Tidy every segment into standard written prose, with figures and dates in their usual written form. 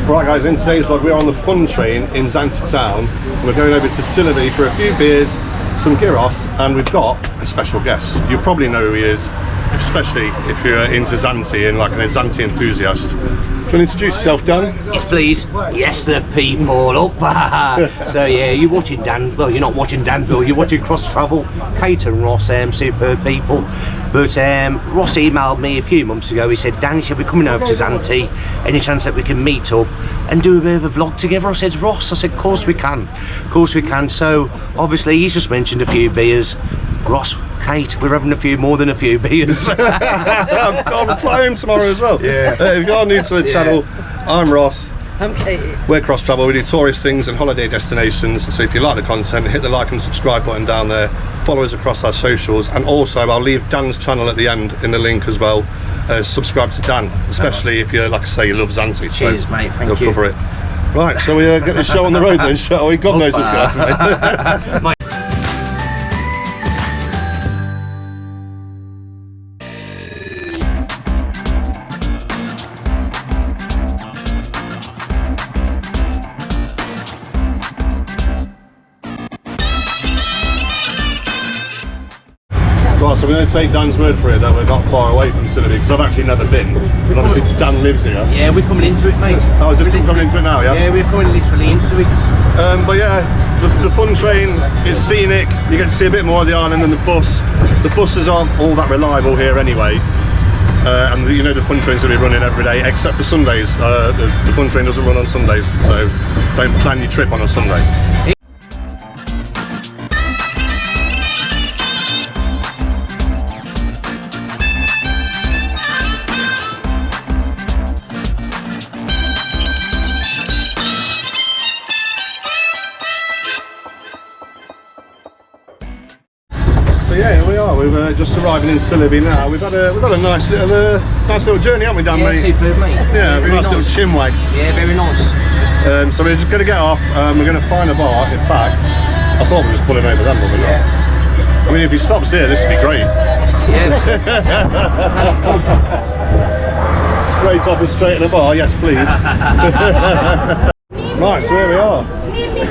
Right guys, in today's vlog we're on the fun train in Zante town. We're going over to Tsilivi for a few beers, some gyros, and we've got a special guest. You probably know who he is, especially if you're into Zante and like an Zante enthusiast. Do you want to introduce yourself, Dan? Yes, please. Yes, the people up. So yeah, you're watching Dan. Well, you're not watching Danville. You're watching Kross Travel. Kate and Ross, superb people. But Ross emailed me a few months ago. He said, Dan, he said, we're coming over to Zante. Any chance that we can meet up and do a bit of a vlog together? I said, Ross. I said, of course we can. Of course we can. So obviously he's just mentioned a few beers. Ross, Kate, we're having a few more than a few beers. I'm flying tomorrow as well. Yeah. If you're new to the channel, I'm Ross. I'm Kate. We're Kross Travel. We do tourist things and holiday destinations. So if you like the content, hit the like and subscribe button down there. Follow us across our socials, and also I'll leave Dan's channel at the end in the link as well. Subscribe to Dan, especially if you, like I say, you love Zante. Cheers, mate. Thank you. He'll cover it. Right, so we get the show on the road then, shall we? God knows what's going to happen, mate. Right, so we're going to take Dan's word for it that we're not far away from Tsilivi, because I've actually never been, but obviously Dan lives here. Yeah, we're coming into it, mate. Oh, is this coming into it now, yeah? Yeah, we're coming literally into it. But yeah, the fun train is scenic. You get to see a bit more of the island than the bus. The buses aren't all that reliable here anyway. And you know the fun trains will be running every day, except for Sundays. The fun train doesn't run on Sundays, so don't plan your trip on a Sunday. So yeah, here we are. We've just arriving in Tsilivi now. We've had a nice little journey, haven't we, Dan? Yeah, mate? superb, mate. Yeah, very nice little chinwag. Yeah, very nice. So we're just going to get off. We're going to find a bar. In fact, I thought we were just pulling over them, but we're not. I mean, if he stops here, this would be great. Yeah. Straight off and straight in a bar, yes, please. Right, so here we are.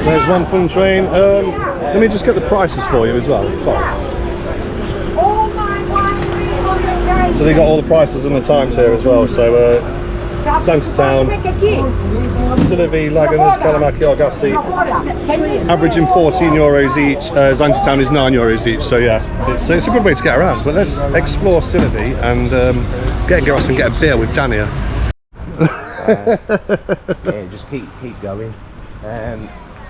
There's one fun train. Let me just get the prices for you as well. Sorry. So they got all the prices and the times here as well. So Zante town, Tsilivi, Lagans, Kalamaki, Argasi, averaging €14 each. Zante town is €9 each. So yeah, it's a good way to get around. But let's explore Tsilivi and get a gyros and get a beer with Dan here. Yeah, just keep going.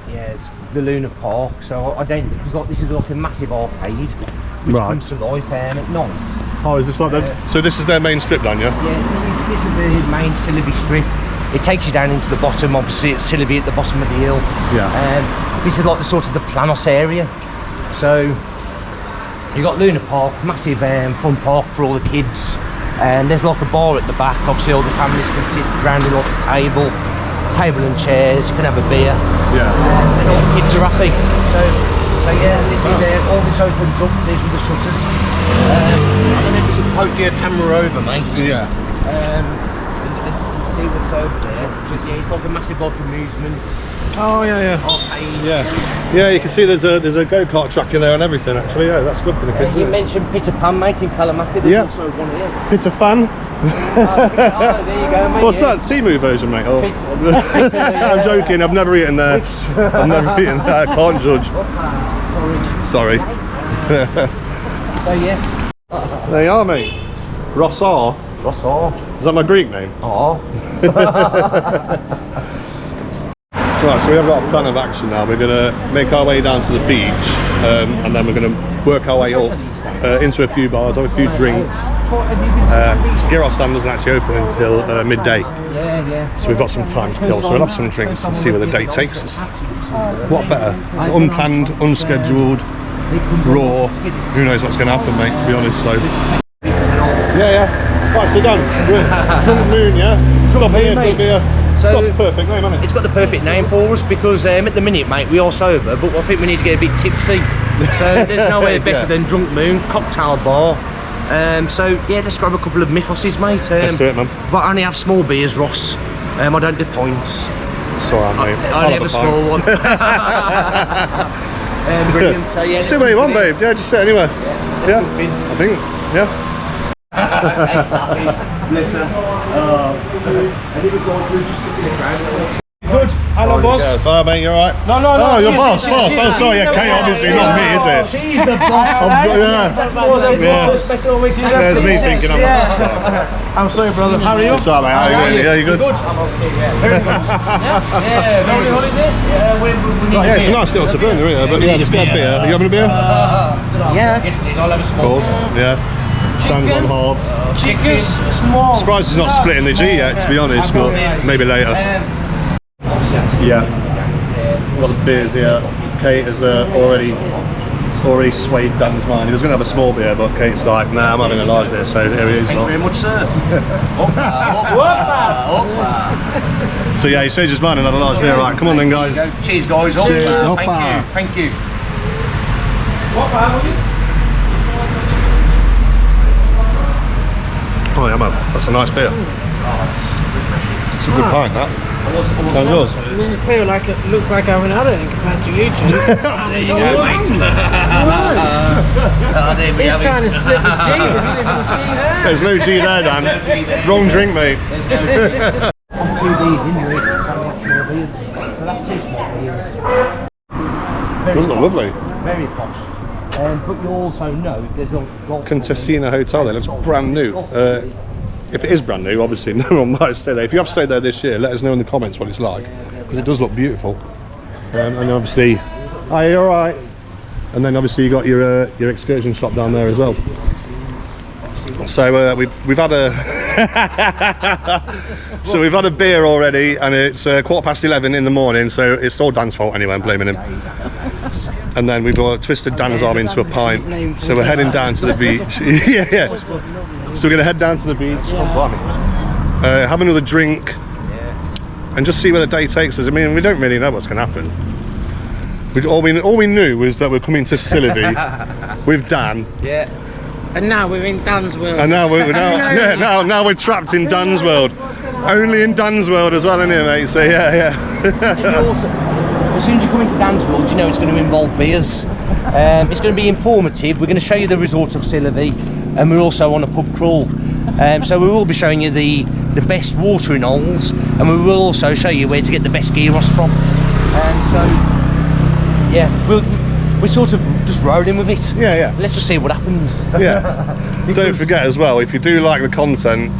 Yeah, it's the Luna Park, so I don't, because like this is like a massive arcade which comes to life at night. Oh, is this like so this is their main strip down, yeah? Yeah, this is the main Tsilivi strip. It takes you down into the bottom, obviously it's Tsilivi at the bottom of the hill. Yeah. This is like the sort of the Planos area. So you got Luna Park, massive fun park for all the kids. And there's like a bar at the back, obviously all the families can sit around like a table and chairs, you can have a beer. Yeah. And all the kids are happy. So yeah, this is all this opens up, these are the shutters. I don't know if you can poke your camera over, mate. Yeah. And see what's over there. But yeah, it's like a massive like amusement. Oh yeah, yeah. Arcade. Yeah. Yeah, you can see there's a go-kart track in there and everything actually. Yeah, that's good for the kids. You mentioned Peter Pan, mate, in Kalamaki. There's also one here. Peter Fan. Oh, there you go, mate. What's that? Timu version, mate? Oh. I'm joking. I've never eaten there. I've never eaten there. I can't judge. Sorry. So yeah. There you are, mate. Ross R. Ross R. Is that my Greek name? Oh. Right, so we have got a plan of action now. We're going to make our way down to the beach, and then we're going to work our way up into a few bars, have a few drinks. Gyros stand doesn't actually open until midday, so we've got some time to kill. So we'll have some drinks and see where the day takes us. What better? Unplanned, unscheduled, raw. Who knows what's going to happen, mate, to be honest. So yeah. Right, so done. Drunk Moon, yeah? Still up here for a beer. It's got the perfect name, hasn't it? It's got the perfect name for us because at the minute, mate, we are sober, but I think we need to get a bit tipsy. So there's nowhere better than Drunk Moon, cocktail bar. So yeah, let's grab a couple of Mythoses, mate. Let's do it, man. But I only have small beers, Ross. I don't do points. It's alright, mate. I only have a small one. Brilliant. So yeah. Sit where you want, babe. Yeah, just sit anywhere. Yeah, I think. Yeah. Listen. And it was like we were just looking around. Good. Hello, boss. Yes, hi, mate. You alright? No. Oh, your boss. Oh, sorry. Yeah, Kate, obviously not me, is it? She's the boss. There's me thinking I'm not. I'm sorry, brother. How are you? It's alright, mate. How are you doing? Yeah, you good? I'm okay, yeah. Very good. Yeah, very holiday? Yeah, we need Yeah, it's a nice little taverna here, but yeah, let's get a beer. Are you having a beer? Yes. I'll have a Of small. course, yeah. Stands on halves. Chicken small. Surprised he's not splitting the G yet, to be honest, but maybe later. Yeah. Got the beers here. Kate has already swayed Dan's mind. He was going to have a small beer, but Kate's like, nah, I'm having a large beer, so here he is. Thank you very much, sir. So yeah, he changed his mind and had a large beer. Right, come on then, guys. Cheers, guys. Cheers. Thank you. Oh yeah, man, that's a nice beer. It's a good pint, that. How's yours? It doesn't feel like it. Looks like I haven't had it compared to you two. There you go, mate. There we He's have trying to it. split the G. There's not even a G there. There's no G there, Dan. Wrong drink, mate. Two beers in there. Small beers. So that's two small beers. Doesn't look lovely. Very posh. But you also know there's a golf. Contessina Hotel there, looks brand new. If it is brand new, obviously no one might stay there. If you have stayed there this year, let us know in the comments what it's like, because it does look beautiful. And obviously, are you alright? And then obviously you got your excursion shop down there as well. So we've had a so we've had a beer already, and it's 11:15 in the morning. So it's all Dan's fault anyway. I'm blaming him. And then we've twisted Dan's arm into a pint. So we're heading down to the beach. yeah. So we're going to head down to the beach, have another drink, and just see where the day takes us. I mean, we don't really know what's going to happen. All we knew was that we're coming to Tsilivi with Dan. Yeah. And now we're in Dan's world. And now now we're trapped in Dan's world. Only in Dan's world as well, isn't it, mate? So yeah. As soon as you come into Dan's world, you know it's going to involve beers. It's going to be informative. We're going to show you the resort of Tsilivi, and we're also on a pub crawl. So we will be showing you the best watering holes, and we will also show you where to get the best gyros from. So yeah, we're sort of just rolling with it. Yeah. Let's just see what happens. Yeah. Don't forget as well, if you do like the content,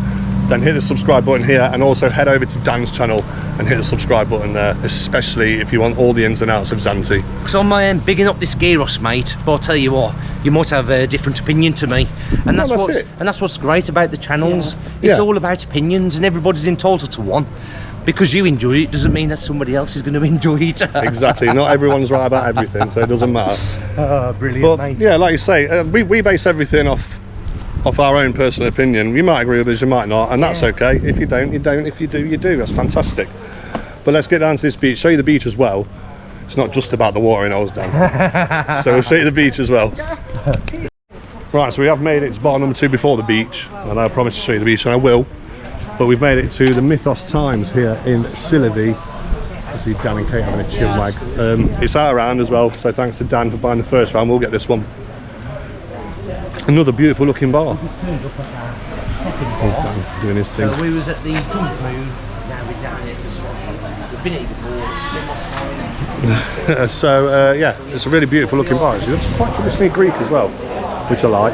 then hit the subscribe button here, and also head over to Dan's channel and hit the subscribe button there, especially if you want all the ins and outs of Zante. Because I'm bigging up this gyros, mate, but I'll tell you what, you might have a different opinion to me, and that's what's great about the channels. It's all about opinions, and everybody's entitled to one. Because you enjoy it doesn't mean that somebody else is going to enjoy it. Exactly, not everyone's right about everything, so it doesn't matter. Brilliant, But mate. yeah, like you say, we base everything off our own personal opinion. You might agree with us, you might not, and that's okay. If you don't, you don't. If you do, you do. That's fantastic. But let's get down to this beach, show you the beach as well. It's not just about the watering holes, Dan. So we'll show you the beach as well. Right, so we have made it to bar number 2 before the beach, and I promised to show you the beach, and I will. But we've made it to the Mythos Times here in Tsilivi. I see Dan and Kate having a chill wag. It's our round as well, so thanks to Dan for buying the first round. We'll get this one. Another beautiful looking bar. There's Dan doing his thing. So we was at the Jump Moon, now we're down at this one. We've been here before. So yeah, it's a really beautiful looking bar. It looks quite traditionally Greek as well, which I like.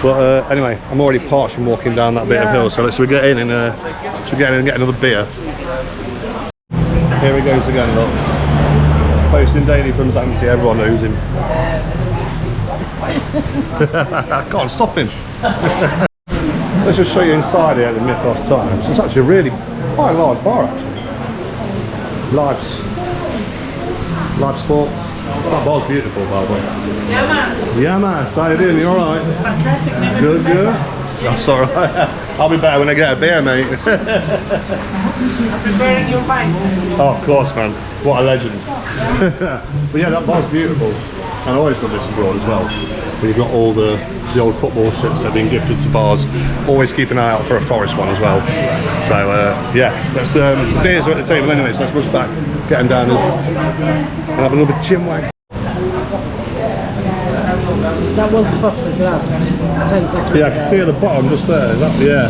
But anyway, I'm already parched from walking down that bit of hill, so let's get in and get another beer. Here he goes again, look. Posting daily from Zante, everyone knows him. Go on, stop him. Let's just show you inside here at the Mythos Times. It's actually a really quite a large bar actually. Live sports. That bar's beautiful, by the way. Yeah, man. How you doing? You alright? Fantastic, never Good. That's alright. I'll be better when I get a beer, mate. preparing your pint. Oh, of course, man. What a legend. But yeah, that bar's beautiful. and I always done this abroad as well, when you've got all the old football ships that have been gifted to bars, always keep an eye out for a forest one as well. So yeah, let's, beers are at the table anyway, so let's rush back, get them down and have another chin wag. That was the frosted glass. 10 seconds. Yeah, I can see at the bottom just there. Is that, yeah.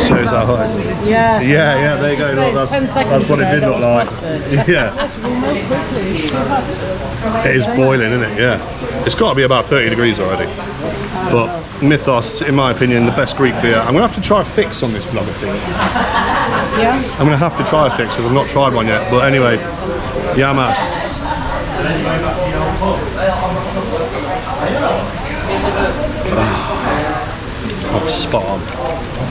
Shows how hot it is. Yeah. Yeah, there you go. Look, that's what it did look like. Yeah. Let's remove quickly. It's too hot. It is boiling, isn't it? Yeah. It's got to be about 30 degrees already. But Mythos, in my opinion, the best Greek beer. I'm going to have to try a fix on this vlog, I think. Yeah. I'm going to have to try a fix because I've not tried one yet. But anyway, Yamas. Oh, spot on.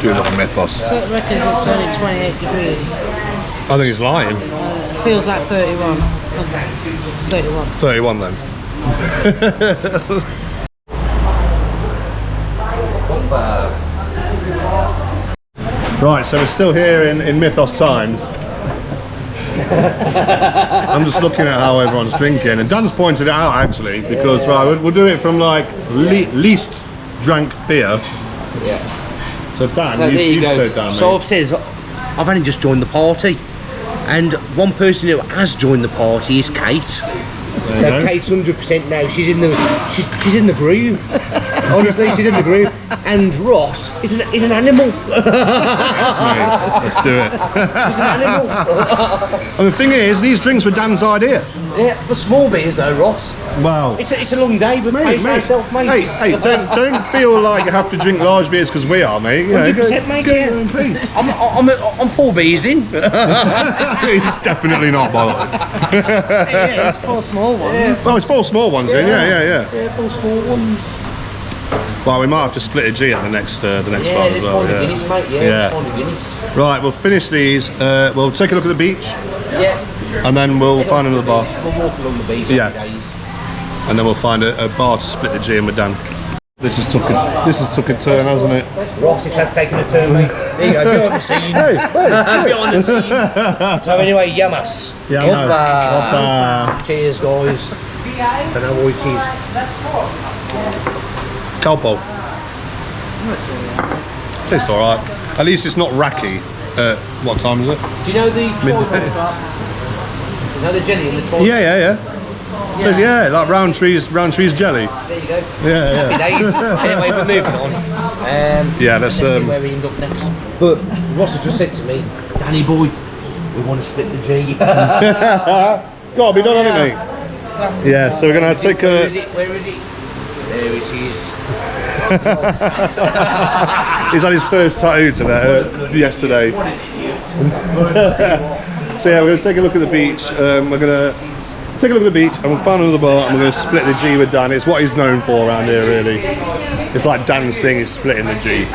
Do a little Mythos. So it reckons it's only 28 degrees. I think he's lying. It feels like 31. Okay. 31. 31 then. Right, so we're still here in Mythos times. I'm just looking at how everyone's drinking, and Dan's pointed it out actually, because right, we'll do it from like least drank beer. Yeah. So Dan, So there you go. said Dan, So mate. I've said I've only just joined the party, and one person who has joined the party is Kate. you So go. Kate's 100% now. She's in the groove. Honestly, she's in the groove. And Ross is an animal. Yes, mate. Let's do it. He's an animal. And the thing is, these drinks were Dan's idea. Yeah, but small beers though, Ross. Wow. It's a long day, but pace yourself, mate. Hey, don't feel like you have to drink large beers because we are, mate. You know, 100%, mate. go Yeah. in peace. I'm 4 beers in. It's definitely not, by the way. Yeah, it's 4 small ones. Oh, it's 4 small ones in. Yeah. Yeah, 4 small ones. Well, we might have to split a G at the next bar Yeah, as let's well. find a Guinness, mate. Yeah, Yeah. let's find a Guinness. Right, we'll finish these. We'll take a look at the beach, Yeah. and then we'll find another bar, We'll walk along the beach Yeah. every days. and then we'll find a bar to split the G in with Dan. This has took a turn, hasn't it? Ross, it has taken a turn, mate. There you go, behind the scenes. Behind the scenes. So anyway, Yamas. Yamas. Hoppa. Cheers, guys. I don't know what it is. Calpo. Tastes alright. At least it's not racky. What time is it? Do you know the tripod? You know the jelly in the tripod? Yeah. Yeah, like round trees jelly. There you go. Yeah. Happy days. Anyway, we're moving on. Yeah, let's see where we end up next. But Ross has just said to me, Danny boy, we want to split the G. Gotta be done, hasn't it, mate? Yeah, so we're gonna take Where a. is it? There it is. He's had his first tattoo today, yesterday. So yeah, we're gonna take a look at the beach. We're gonna take a look at the beach, and we'll find another bar, and we're gonna split the G with Dan. It's what he's known for around here, really. It's like Dan's thing is splitting the G.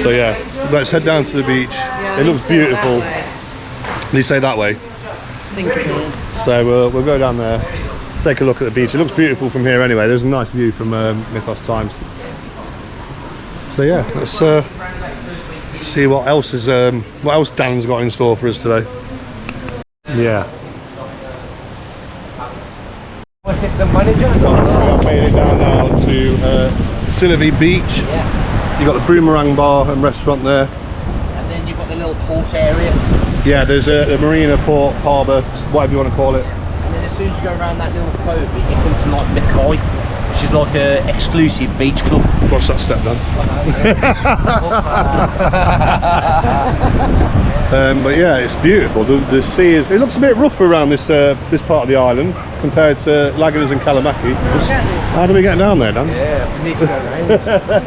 So yeah, let's head down to the beach. It looks beautiful. Did you say that way? I think it is. So we'll go down there, take a look at the beach. It looks beautiful from here anyway. There's a nice view from Mythos Times. So yeah, let's see what else Dan's got in store for us today. Yeah. Assistant manager. So I've made it down now to Tsilivi Beach. Yeah. You've got the Boomerang Bar and restaurant there. And then you've got the little port area. Yeah, there's the marina, port, harbour, whatever you want to call it. And then as soon as you go around that little cove, you come to like Mackay, which is like an exclusive beach club. Watch that step, Dan. But yeah, it's beautiful. The sea it looks a bit rougher around this part of the island compared to Lagos and Kalamaki. How do we get down there, Dan? Yeah, we need to go around.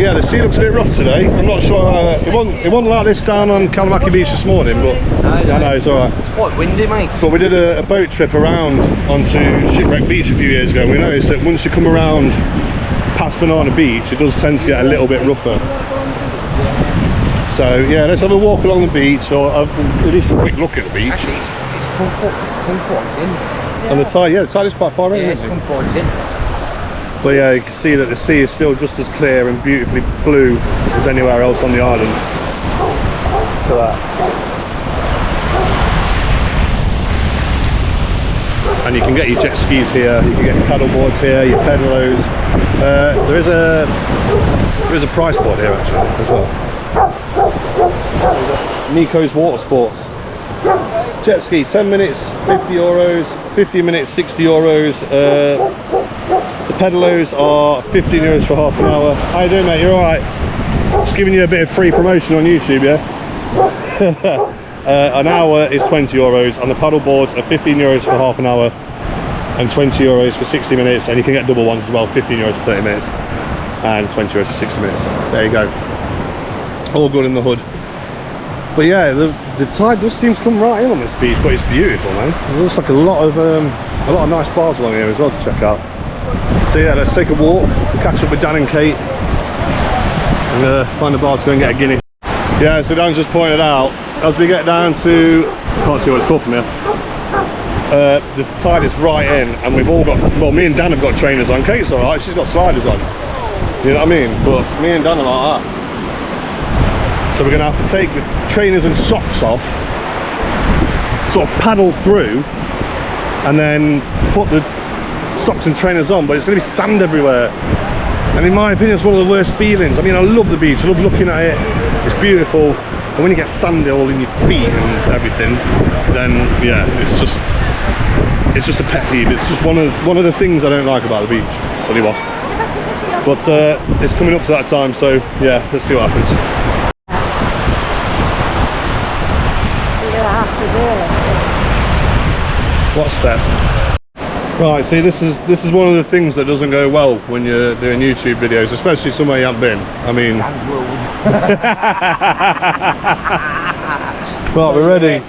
Yeah, the sea looks a bit rough today. I'm not sure. It wasn't like this down on Kalamaki Beach this morning, but I know it's alright. It's quite windy, mate. But we did a boat trip around onto Shipwreck Beach a few years ago, and we noticed that once you come around past Banana Beach, it does tend to get a little bit rougher. So yeah, let's have a walk along the beach, or at least a quick look at the beach. Actually, it's come quite in. And the tide is quite far in, Yeah, it's isn't come it? quite in. But yeah, you can see that the sea is still just as clear and beautifully blue as anywhere else on the island. Look at that. and you can get your jet skis here, you can get your paddle boards here, your pedalos. There is a price board here actually as well. Nico's Water Sports. Jet ski 10 minutes, 50 euros, 50 minutes, 60 euros. The pedalos are 15 euros for half an hour. How you doing, mate? You're alright? Just giving you a bit of free promotion on YouTube, yeah? An hour is 20 euros, and the paddle boards are 15 euros for half an hour and 20 euros for 60 minutes, and you can get double ones as well, 15 euros for 30 minutes and 20 euros for 60 minutes. There you go. All good in the hood. But yeah, the tide does seem to come right in on this beach, but it's beautiful, man. There looks like a lot of nice bars along here as well to check out. So yeah, let's take a walk, catch up with Dan and Kate, and find a bar to go and get a Guinness. Yeah, so Dan's just pointed out, as we get down to, can't see what it's called from here, the tide is right in, and we've all got, well, me and Dan have got trainers on. Kate's alright, she's got sliders on. You know what I mean? But me and Dan are like that. So we're going to have to take the trainers and socks off, sort of paddle through, and then put the socks and trainers on, but it's going to be sand everywhere. And in my opinion, it's one of the worst feelings. I mean, I love the beach, I love looking at it, it's beautiful. And when you get sand all in your feet and everything, then yeah, it's just a pet peeve. It's just one of the things I don't like about the beach, really was. But it's coming up to that time, so yeah, let's see what happens. What step? Right, see, this is one of the things that doesn't go well when you're doing YouTube videos, especially somewhere you haven't been. I mean, right, we're ready.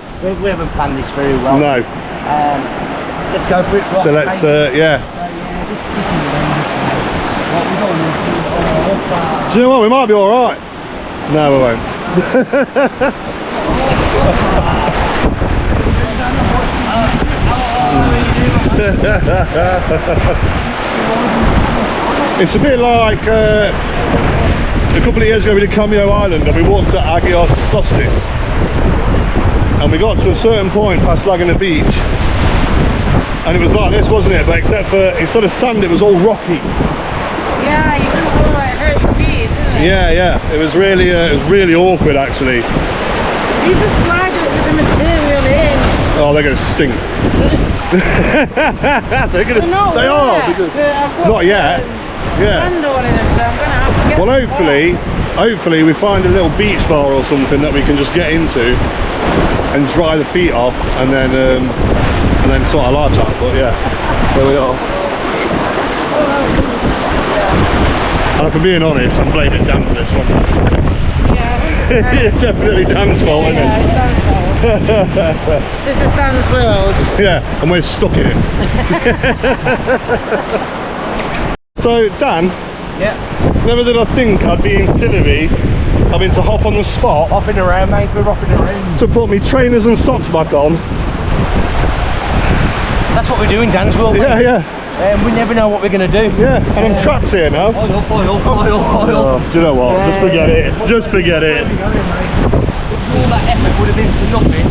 We haven't planned this very well. No. Let's go for it. So let's, yeah. Do you know what? We might be all right. No, we won't. It's a bit like a couple of years ago we did Cameo Island and we walked to Gyros and we got to a certain point past Laguna Beach and it was like this, wasn't it? But except for instead of sand it was all rocky. Yeah, you can go like hurt your feet, didn't it? Yeah, it was really awkward actually. These are sliders with the material in. Oh, they're going to stink. They are. Not yet. Yeah. Sand all in them, so I'm going to have to get Well, hopefully we find a little beach bar or something that we can just get into and dry the feet off, and then sort our lives out. But yeah, there we are. And if I'm being honest, I'm blaming Dan for this one. Yeah. Definitely Dan's fault, isn't it? Yeah, it's Dan's fault. This is Dan's world. Yeah, and we're stuck in it. So, Dan, Yeah. never did I think I'd be in Tsilivi having to hop on the spot Hopping around, mate, we're hopping around. to put me trainers and socks back on. That's what we do in Dan's world, mate. Yeah. We never know what we're going to do. Yeah, and I'm trapped here now. Oil. Oh, do you know what? Just forget it. Just forget it. All that effort would have been for nothing.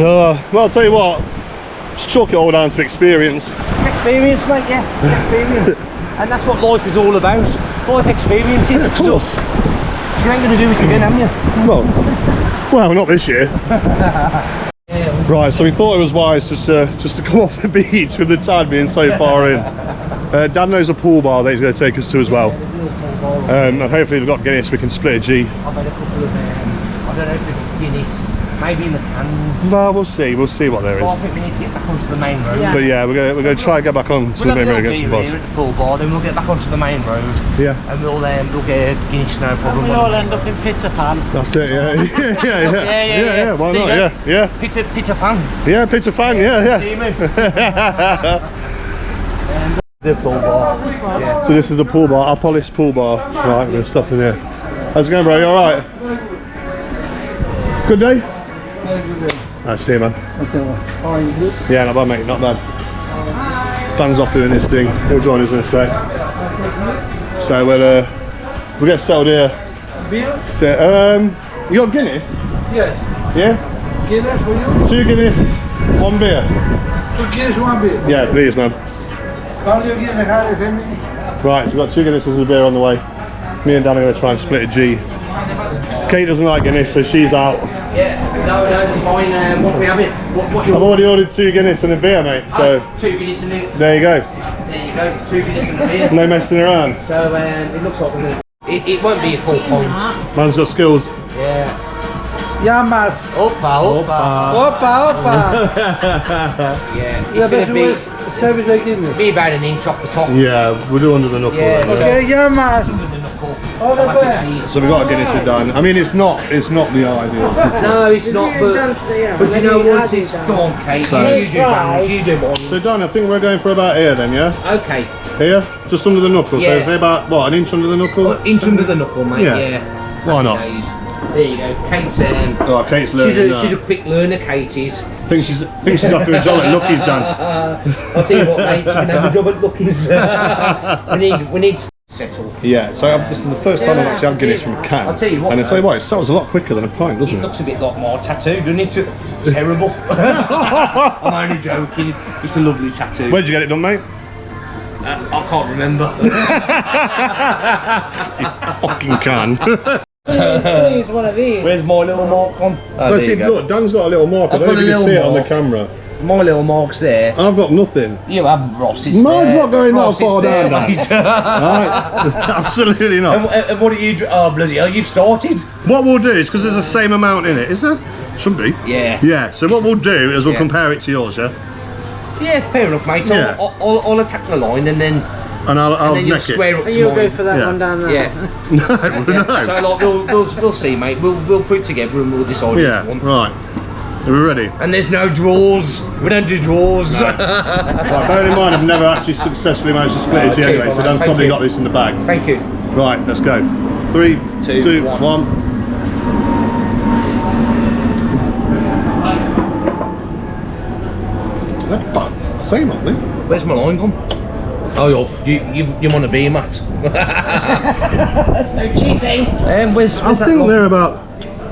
Well, I'll tell you what. Just chalk it all down to experience. It's experience, mate, yeah. It's experience. And that's what life is all about. Life experiences. Of course. You ain't going to do it again, have you? Well, not this year. Right, so we thought it was wise just to come off the beach with the tide being so far in. Dan knows a pool bar that he's going to take us to as well. And hopefully we've got Guinness, we can split a G. I've had a couple of, I don't know if it's Guinness, maybe in the cans. Well, we'll see what there is. Well, I think we need to get back onto the main road. But yeah, we're going to try and get back on to the main road and get some bars. At the pool bar, then we'll get back onto the main road. Yeah. And we'll get a Guinness, no problem. We'll all end up in Peter Pan. That's it, yeah. Yeah, why not? Yeah. Peter fan. Yeah, Peter fan, yeah. The pool bar. Yeah. So this is the pool bar, our polished pool bar. Right, we're going to stop in here. How's it going, bro? You alright? Good day? Nice to see you, man. Yeah, not bad, mate, not bad. Dan's off doing this thing. He'll join us in a sec. So we'll get settled here. So, You got Guinness? Yes. Yeah? Guinness for you? 2 Guinness, 1 beer. 2 Guinness, 1 beer. Yeah, please, man. How do you get the car family? Right, so we've got 2 Guinnesses and a beer on the way. Me and Dan are going to try and split a G. Kate doesn't like Guinness, so she's out. Yeah, no, it's fine. What we have it? What you I've already ordered 2 Guinness and a beer, mate. So 2 Guinness and a there you go. There you go, 2 Guinness and a beer. No messing around. So it looks like it won't be a full pint. Man's got skills. Yeah. Llamas. Opa. Opa. Yeah, it's going to be service like Guinness. about an inch off the top. Yeah, we'll do under the knuckle. Yeah, then, Okay, llamas. Under the knuckle. All the way. So we've got a Guinness with Dan. I mean, it's not the ideal. No, it's not, but you know what? It's come on, Kate. So- you do damage. You do more. So Dan, I think we're going for about here then, yeah? Okay. Here? Just under the knuckle. Yeah. So say about, what, an inch under the knuckle? Inch under the knuckle, mate. Yeah. Yeah. Why not? Happy days. There you go. Kate's Oh, Kate's learning she's a quick learner, Kate is. Think she's after a job at Lucky's, Dan. I'll tell you what, mate, you can have a job at Lucky's. we need settle. Yeah, so this is the first time I've actually had Guinness from a can. I'll tell you what, and I tell you what, it sells a lot quicker than a pint, doesn't It it? looks a bit like my tattoo, doesn't it? Terrible. I'm only joking. It's a lovely tattoo. Where'd you get it done, mate? I can't remember. Fucking can. Please, one of these. Where's my little mark on? Oh, Actually, look, Dan's got a little mark. I I've don't know got if you a can see it little on the mark. camera. My little mark's there. I've got nothing. You have Ross's Mine's there. not going that Ross is far there, down, Dan. mate. Right? Absolutely not. And what are you? Oh bloody hell! You've started. What we'll do is, because there's the same amount in it, is there? Shouldn't be. Yeah. Yeah, so what we'll do is we'll Yeah. compare it to yours, yeah? Yeah, fair enough, mate. So Yeah. I'll attack the line and then And I'll then you'll neck it. square up And to you'll mine. go for that Yeah. one down there. Yeah. No, Yeah. So like we'll see, mate. We'll put it together and we'll decide Yeah, which one. right. Are we ready? And there's no draws. We don't do draws. Right, bear in mind, I've never actually successfully managed to split it Okay, anyway, so well, Dan's thank probably you. got this in the bag. Thank you. Right, let's go. 3, 2, 2, 1. That's about the same, aren't they? Where's my line gone? Oh, you want to be, Matt? No cheating. Where's I that think line? they're about.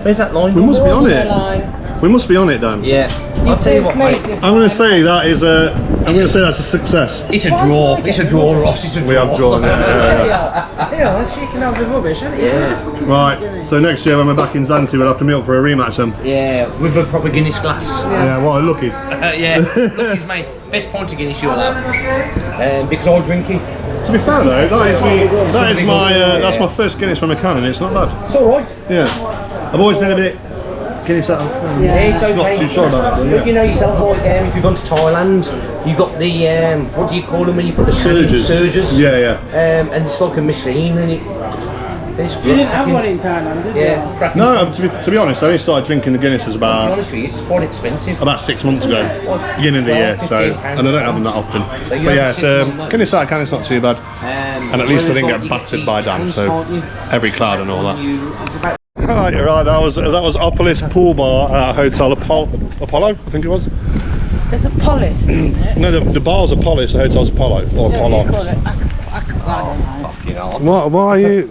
Where's that line? We must be on Border it. line. We must be on it, Dan. Yeah. I'll tell you what, mate. I'm going to say that is a. I'm going to say that's a success. It's a draw. It's a draw, Ross. It's a draw. We have drawn it. Yeah, she can have the rubbish, hasn't you? Yeah. Right, so next year when we're back in Zante, we'll have to meet up for a rematch then. Yeah, with a proper Guinness glass. Yeah, what a luckies. Yeah. Look, mate. Best point of Guinness you'll have. Because I'll drink it. To be fair though, that's my first Guinness from a can and it's not bad. It's alright. Yeah. I've always been a bit Guinness out of Yeah, it's okay. not too sure about it, but But yeah. you know yourself, like if you've gone to Thailand, you've got the what do you call them when you put the Surges. Surges. Yeah, yeah. And it's like a machine, and it's You didn't have one in Thailand, did you? Yeah, cracking. No, to be honest, I only started drinking the Guinnesses about Honestly, it's quite expensive. 6 months ago, beginning of the year, so, and I don't have them that often. But yeah, so Guinness out of can, it's not too bad. And at least I didn't get battered by Dan, so every cloud and all that. Right, that was Opolis Pool Bar at Hotel Apollo, I think it was. There's a polish, isn't it? No, the bar's Apollo, the hotel's Apollo, or Apollo. Fucking hell. Why are you?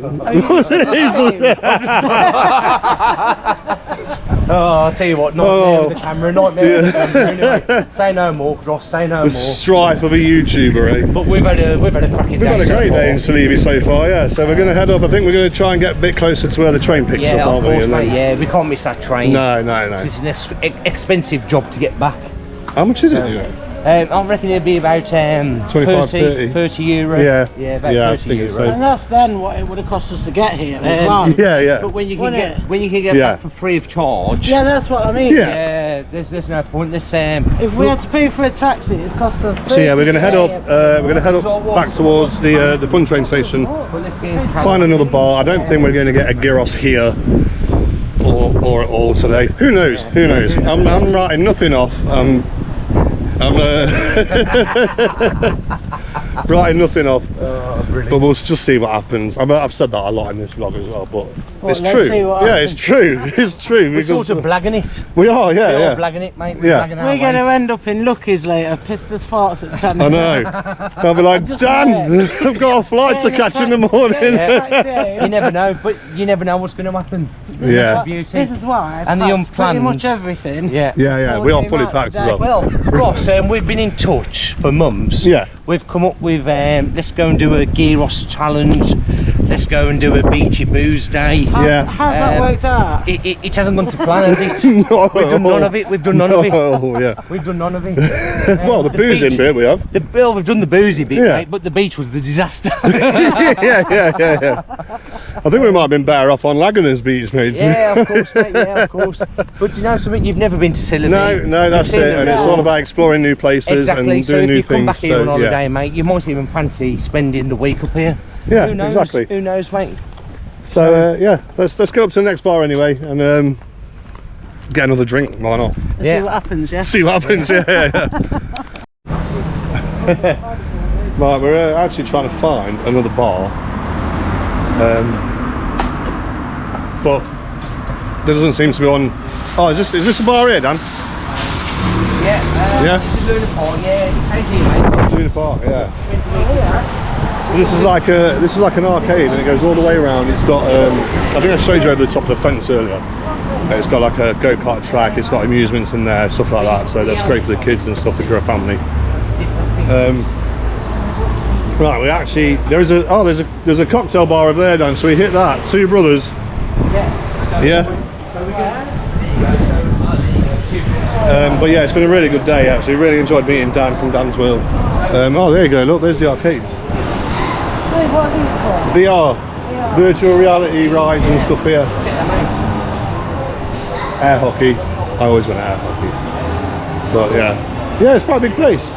Oh, I'll tell you what, nightmare with the camera, nightmare with the camera. Anyway, say no more, Kross, say no The more. strife of a YouTuber, eh? But we've had a cracking day. We've had a so great far. day in Tsilivi so far, yeah. So we're going to head up. I think we're going to try and get a bit closer to where the train picks Yeah, up, of aren't course, we? And mate. then- Yeah, we can't miss that train. No. It's an expensive job to get back. How much is it? You know? I reckon it'd be about 25, 30. 30 euro. Yeah. Yeah, about Yeah, I 30 think it's euro. so. And that's then what it would have cost us to get here as well. Yeah. But when you can Wouldn't get it? back for free of charge, Yeah, that's what I mean. Yeah. there's no point. If we had to pay for a taxi, it's cost us. So yeah, we're going to head up. 30 We're going to head up back towards the fun train station. let's get into Find another bar. I don't think we're going to get a gyros here or at all today. Who knows? Who knows? I'm writing nothing off. I'm writing nothing off. but we'll just see what happens. I've said that a lot in this vlog as well, but it's let's true. see what Yeah, happens. it's true. It's true. We're Because sort of blagging it. we are, yeah, We're yeah. all blagging it, mate. Yeah. Blagging our We're going way. to end up in Lucky's later, pissed as farts at 10. I know. I'll be like, Dan, I've got a flight to catch in the morning. You never know, but you never know what's going to happen. Yeah. Beauty. This is why I And the packed pretty unplanned. much everything. Yeah. Yeah, yeah. We are fully Out packed as today. well. Well, Ross, we've been in touch for months. Yeah. We've come up with let's go and do a Gyros challenge. Let's go and do a beachy booze day. Yeah. How's that worked out? It hasn't gone to plan, has it? No. We've done none of it. We've done none of it. Oh, yeah. We've done none of it. Well, the booze in beach- bit we have. Well, we've done the boozy bit, Yeah. mate, but the beach was the disaster. yeah. I think we might have been better off on Lagunitas Beach, mate. Yeah, of course, mate. Yeah, of course. But do you know something? You've never been to Tsilivi. No, that's You've it. seen And the it's all about exploring new places Exactly. and So doing if new you come things. back here on So, holiday, yeah. mate, you might even fancy spending the week up here. Yeah, Who knows? exactly. Who knows, mate? So yeah, let's get up to the next bar anyway and get another drink. Why not? Let's Yeah. see what happens, yeah? See what happens. Yeah. Right, we're actually trying to find another bar, but there doesn't seem to be one. Oh, is this a bar here, Dan? Yeah. Yeah. It's a Luna Park, yeah. Occasionally, mate. Luna Park, yeah. So this is like an arcade, and it goes all the way around. It's got I think I showed you over the top of the fence earlier. It's got like a go-kart track. It's got amusements in there, stuff like that. So that's great for the kids and stuff if you're a family. Right, we actually there's a cocktail bar over there, Dan. So we hit that. Two brothers. Yeah. But yeah, it's been a really good day actually. Really enjoyed meeting Dan from Dan's World. Oh, there you go. Look, there's the arcades. Hey, what are these for? VR, virtual reality rides and stuff here. Air hockey. I always went air hockey. But yeah, it's quite a big place.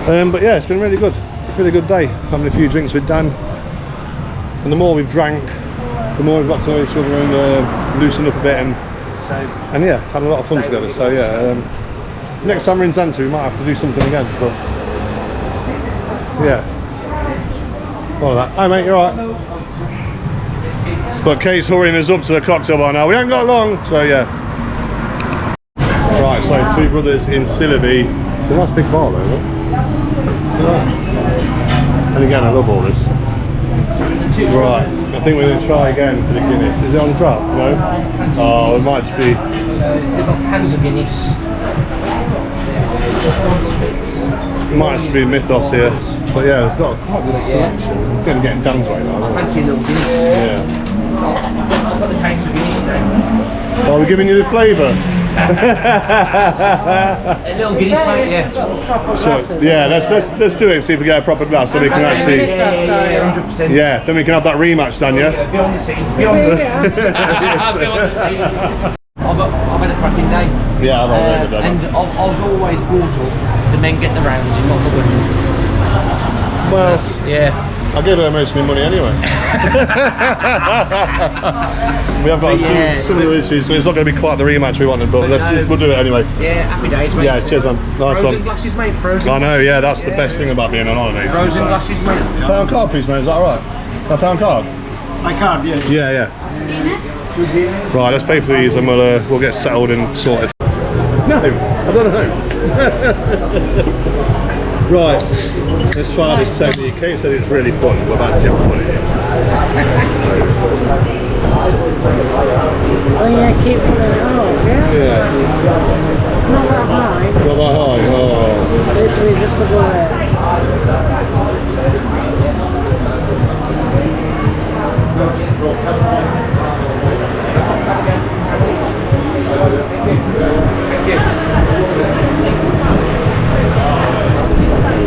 But yeah, it's been really good. Really good day. Having a few drinks with Dan. And the more we've drank, the more we've got to know each other and loosened up a bit and yeah, had a lot of fun together. So yeah, next time we're in Zante we might have to do something again. But yeah. All of that. Hi mate, you alright? But Kate's hurrying us up to the cocktail bar now. We haven't got long, so yeah. Right, so two brothers in Tsilivi. It's a nice big bar though, isn't it? And again, I love all this. Right, I think we're going to try again for the Guinness. Is it on draft? No? Oh, it might just be. They've got cans of Guinness. Might just be Mythos here. But yeah, it's got quite a good selection. It's getting Dan's way now. Isn't it? Fancy a little Guinness. Yeah. I've got the taste of Guinness now. Oh, we're giving you the flavour. A little Guinness, mate, yeah. So, yeah, let's do it and see if we get a proper glass so we can actually. Yeah, 100%. Yeah, then we can have that rematch, Dan, yeah? Beyond the scenes, beyond the scenes. I've had a cracking day. Yeah, I've had a good day. And I was always brought up, the men get the rounds and not the women. Well, Yeah. I gave her most of my money anyway. We have got similar issues, so it's not going to be quite the rematch we wanted, but we'll do it anyway. Yeah, happy days, mate. Yeah, cheers, man. Nice Frozen one. glasses, mate, frozen. I know, yeah, that's the best thing about being on holiday. Frozen glasses, mate. Pound card, please, mate. Is that all right? A pound card? My card, yeah. Yeah. Right, let's pay for these and we'll get settled and sorted. No, I don't know. Right, let's try this technique. Kate said it's really fun. We're about to see how fun it is. Oh yeah, keep pulling it out, yeah? Yeah. Not that high. Not that high. Oh. Literally just above it.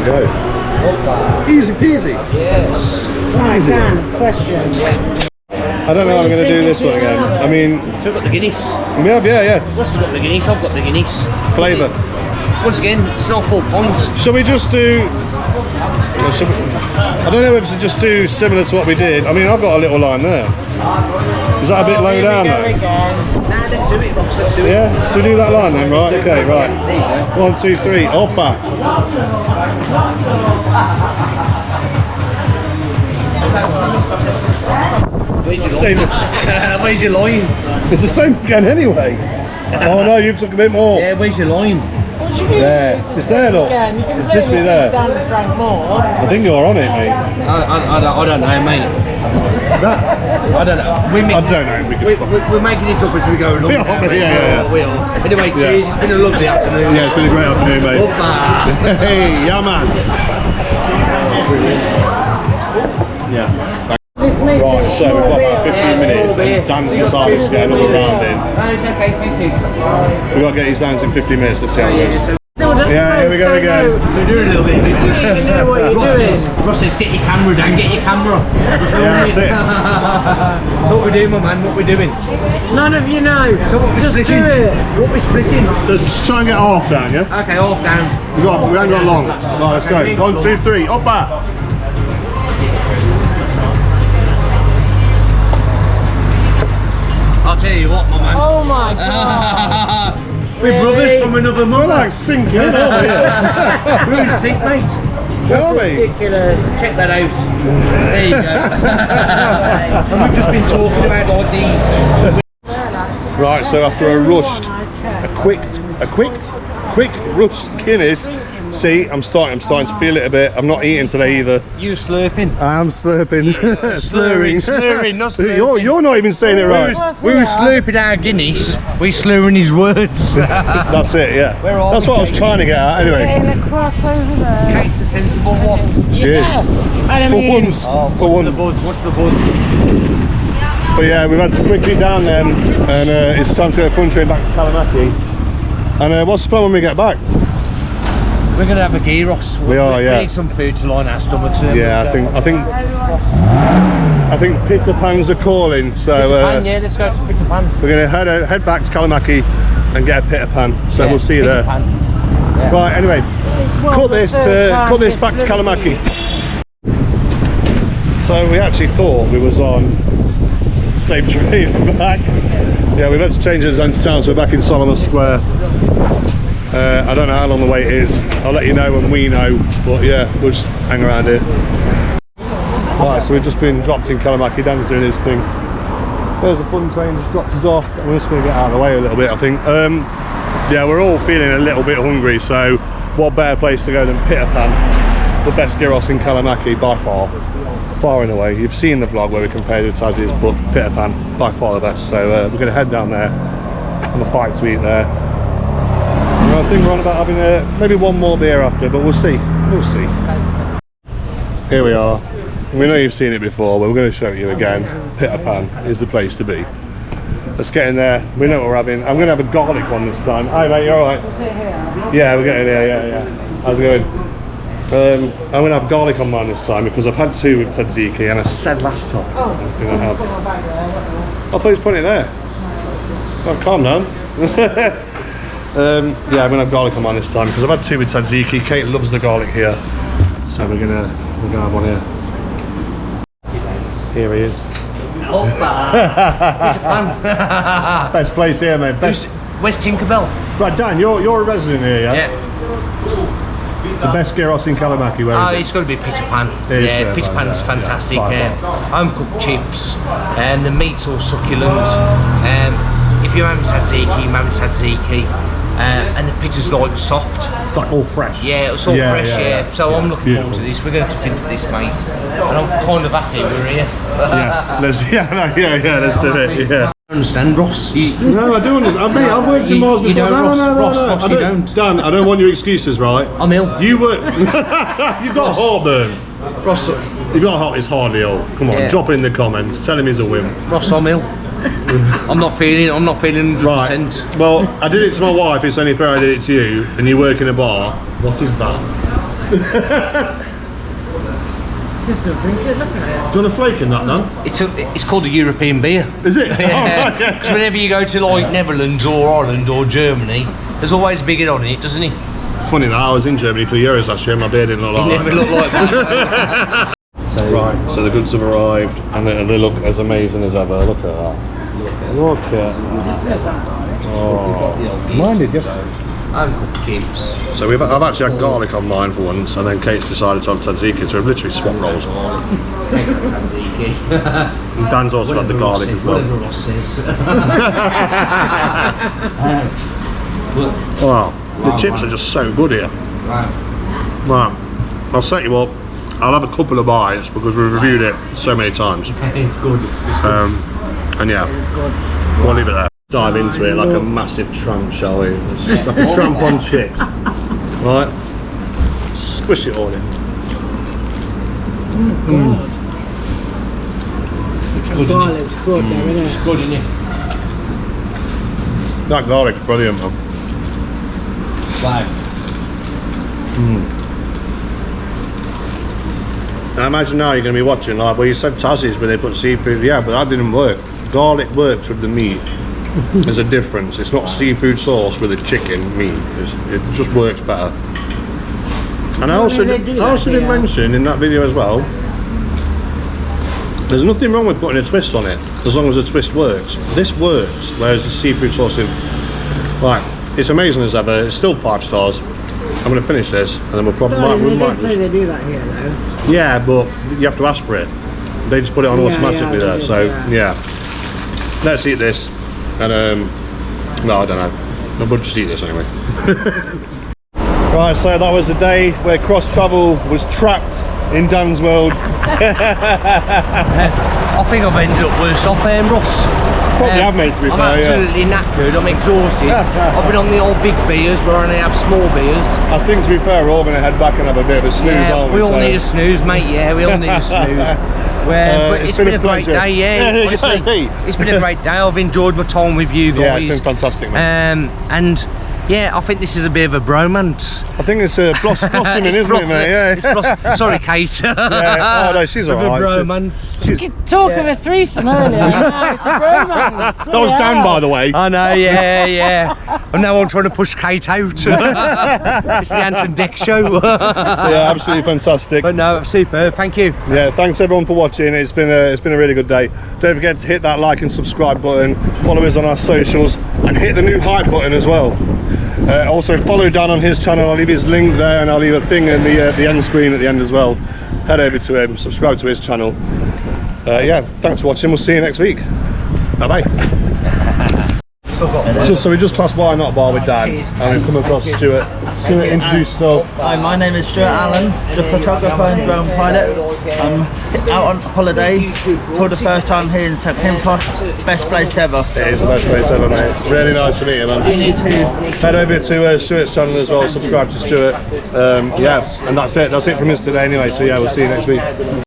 There we go. Easy peasy. Yes. Right, Dan, question. I don't know how I'm going to do this one again. I mean, So we've got the Guinness. we have, yeah. Ross has got the Guinness, I've got the Guinness. Flavour. Once again, it's not 4 points. Shall we just do... I don't know if to just do similar to what we did. I mean, I've got a little line there. Is that a bit low down though? Nah, let's do it, Ross, let's do it. Yeah? Should we do that line then? Right, okay, right. There you go. 1, 2, 3, oppa. same. Where's your line? It's the same again anyway. Oh no, you took a bit more. Yeah, where's your line? There. It's there, look. It's literally there. I think you're on it, mate. I don't know, mate. I don't know. I don't know. We're making it up as we go along. Yeah. Anyway, cheers. It's been a lovely afternoon. Yeah, it's been a great afternoon, mate. Hey, yeah, man. Yeah. Right, so we've got about 15 minutes and Dan's decided to get another round in. It's okay, thank you. We've got to get these downs in 15 minutes to see how it is. Yeah, here we go again. So do a little bit. You know what you're doing. Ross says, get your camera down, get your camera. Yeah, that's it. So what we're doing, my man, what we're doing? None of you know. So what we're Just splitting? do it. What we're splitting? Let's just try and get half down, yeah? Okay, half down. We haven't got long. Right, let's go. 1, 2, 3, up back. I'll tell you what, my man. Oh my god. We're brothers from another We're mother. like sinking in, aren't we? We're in sync, mate. Are we? Ridiculous. Check that out. There you go. And we've just been talking about ideas. Right, so after a quick rushed Guinness. See, I'm starting to feel it a bit. I'm not eating today either. You slurping. I'm slurping. Slurring, not slurping. You're not even saying it right. We were slurping our Guinness, we're slurring his words. That's it, yeah. Where are That's we, what I was trying to get at anyway. Getting a cross over there. Kate's a sensible one. Cheers. I For mean, once. Oh, For what's the once. buzz? What's the buzz? But yeah, we've had to quickly down then, and it's time to get a fun train back to Kalamaki. And what's the plan when we get back? We're going to have a gyros. We are, yeah. We need some food to line our stomachs. Yeah, I think Peter Pans are calling, so yeah, let's go to Peter Pan. we're going to head back to Kalamaki and get a Peter Pan. So Yeah, we'll see you Peter there. Pan. Yeah. Right, anyway, cut this back to Kalamaki. So we actually thought we was on the same train back. Yeah, we've had to change the Zante town, so we're back in Solomon Square. I don't know how long the wait is. I'll let you know when we know, but yeah, we'll just hang around here. Right, so we've just been dropped in Kalamaki. Dan's doing his thing. There's the fun train, just dropped us off. We're just going to get out of the way a little bit, I think. Yeah, we're all feeling a little bit hungry, so what better place to go than Peter Pan, the best gyros in Kalamaki by far and away. You've seen the vlog where we compared with Tassie's, but Peter Pan by far the best. So we're going to head down there, have a bite to eat there. And I think we're on about having maybe one more beer after, but we'll see. We'll see. Here we are. We know you've seen it before, but we're going to show you again. Peter Pan is the place to be. Let's get in there. We know what we're having. I'm going to have a garlic one this time. Hi mate, you alright? Yeah, we're getting there, yeah. How's it going? I'm going to have garlic on mine this time because I've had 2 with tzatziki and I said last time I was going to have... I thought he was putting it there. Oh, calm down. Yeah, I'm going to have garlic on mine this time because I've had 2 with tzatziki. Kate loves the garlic here. So we're gonna have one here. Here he is. Best place here, mate. Where's Tinkerbell? Right, Dan, you're a resident here, yeah? Yeah. The best gyros in Kalamaki, where is it? It's got to be Peter Pan. It is Yeah, Peter Pan's fantastic. By Home cooked chips, and the meat's all succulent. If you haven't had tzatziki, and the pita's like soft. It's like all fresh. Yeah, it's all fresh, yeah. So I'm looking forward to this. We're going to tuck into this, mate. And I'm kind of happy we're here. Yeah, let's do it, yeah. I understand, Ross. No, I do understand. Mate, I've worked in Mars before. You don't, Ross, I you don't. Dan, I don't want your excuses, right? I'm ill. You were... You've got heartburn. Ross, You've got heart, it's hardly ill. Come on, drop it in the comments. Tell him he's a wimp. Ross, I'm ill. I'm not feeling 100%. Right. Well, I did it to my wife, it's only fair I did it to you, and you work in a bar. What is that? Just a drink it, look at it. Do you want a flake in that, Dan? It's called a European beer. Is it? Yeah. Oh, okay. Because whenever you go to like Netherlands or Ireland or Germany, there's always a big on it, doesn't he? Funny that I was in Germany for the Euros last year and my beer didn't look like It never looked like that. Right, so the goods have arrived and they look as amazing as ever. Look at that. Look at that. Oh, mine did yesterday. I've got chips. So I've actually had garlic on mine for once, and then Kate's decided to have tzatziki, so we've literally swapped roles. Thanks for tzatziki. And Dan's also had the garlic as well. Whatever Ross says. Wow, the chips are just so good here. Wow. I'll set you up. I'll have a couple of bites because we've reviewed it so many times. It's good. It's good. And yeah, we'll leave it there. Dive into it like a massive tramp, shall we? Like a tramp on chips. Right? Squish it all in. It's good, garlic's good though, isn't it? It's good, isn't it? That garlic's brilliant, man. Wow. I imagine now you're going to be watching like, well, you said Tassie's where they put seafood. Yeah, but that didn't work. Garlic works with the meat. There's a difference. It's not seafood sauce with a chicken meat. It just works better. And I also did mention in that video as well, there's nothing wrong with putting a twist on it as long as the twist works. This works, whereas the seafood sauce is like, it's amazing as ever. It's still 5 stars. I'm going to finish this and then we'll probably They did say they do that here though. yeah, but you have to ask for it. They just put it on automatically there. So yeah, let's eat this. And no, I don't know. We'll just eat this anyway. Right, so that was the day where Kross Travel was trapped in Dan's world. I think I've ended up worse off, Ross. Probably have, mate, to be I'm fair, absolutely knackered, I'm exhausted. I've been on the old big beers where I only have small beers. I think, to be fair, we're all going to head back and have a bit of a snooze, aren't we? We all need a snooze, mate, yeah, we all need a snooze. But it's been a great day, yeah, honestly. It's been a great day, I've enjoyed my time with you guys. Yeah, it's been fantastic, mate. And yeah, I think this is a bit of a bromance. I think it's blossoming, isn't it, mate? Yeah. It's sorry, Kate. Yeah. Oh, no, she's alright. A bromance. Talk of a threesome earlier. Now it's a bromance. That was Dan, by the way. I know, yeah. And now I'm trying to push Kate out. It's the Anton Deck show. Yeah, absolutely fantastic. But no, super. Thank you. Yeah, thanks everyone for watching. It's been a really good day. Don't forget to hit that like and subscribe button. Follow us on our socials and hit the new hype button as well. Also follow Dan on his channel. I'll leave his link there and I'll leave a thing in the end screen at the end as well. Head over to him, subscribe to his channel. Yeah, thanks for watching. We'll see you next week. Bye bye. So we just passed by Not Bar with Dan and we've come across Stuart. Stuart, introduce yourself. Hi, my name is Stuart Allen, the photographer and drone pilot. I'm out on holiday for the first time here in zakynthos. Best place ever. It is the best place ever, mate. It's really nice to meet you, man. You need to Head over to Stuart's channel as well, subscribe to Stuart. Yeah, and that's it from us today anyway, so yeah, we'll see you next week.